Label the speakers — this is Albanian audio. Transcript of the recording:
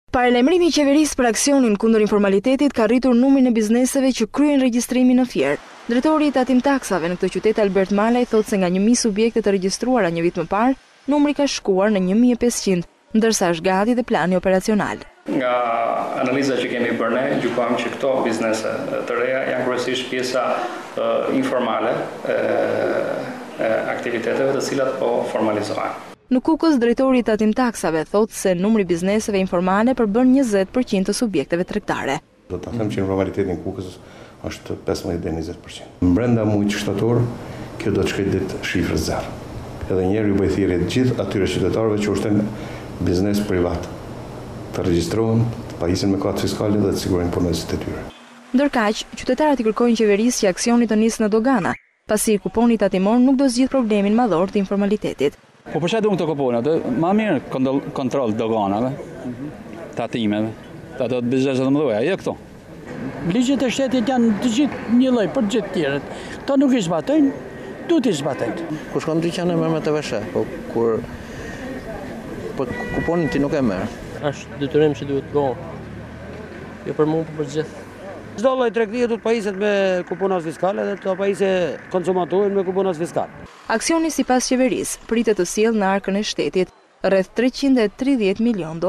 Speaker 1: Paralajmërimi i qeverisë për aksionin kundër informalitetit ka rritur numrin e bizneseve që kryen regjistrimin në fier. Drejtori i tatim taksave në këtë qytet Albert Malaj thotë se nga 1000 subjekte të regjistruara një vit më parë, numri ka shkuar në 1500, ndërsa është gati dhe plani operacional.
Speaker 2: Nga analiza që kemi bërë ne, gjykojmë që këto biznese të reja janë kryesisht pjesa informale e aktiviteteve të cilat po formalizohen.
Speaker 1: Në Kukës, drejtori i tatim taksave thotë se numri bizneseve informale përbën 20% të subjekteve tregtare.
Speaker 3: Do të them që informalitetin në Kukës është 15 deri 20%. Brenda muajit shtator, kjo do të shkojë ditë shifrë 0. Edhe njerë ju bëj thirrje të gjithë atyre qytetarëve që ushtojnë biznes privat të regjistrohen, të pajisin me kod fiskale dhe të sigurojnë punësit e tyre.
Speaker 1: Ndërkaq, qytetarët i kërkojnë qeverisë që aksioni të nisë në dogana, pasi kuponi tatimor nuk do zgjidh problemin madhor të informalitetit.
Speaker 4: Po për çfarë duan këto kupone? Më mirë kontroll doganave, tatimeve. Ato bizneset të mëdha, jo këto.
Speaker 5: Ligjet e shtetit janë të gjithë një lloj për të gjithë tjerët. Këto nuk i zbatojnë, duhet i zbatojnë.
Speaker 6: Kur shkon dyqan e merr me TVSH, po kur kuponin ti nuk e merr.
Speaker 7: Është detyrim që duhet të bëhet. Jo për mua, por për gjithë.
Speaker 8: Çdo lloj tregtie duhet pajiset me kuponat fiskale dhe të pajiset konsumatorin me kuponat fiskale.
Speaker 1: Aksioni sipas qeverisë pritet të sjellë në arkën e shtetit rreth $330 milion.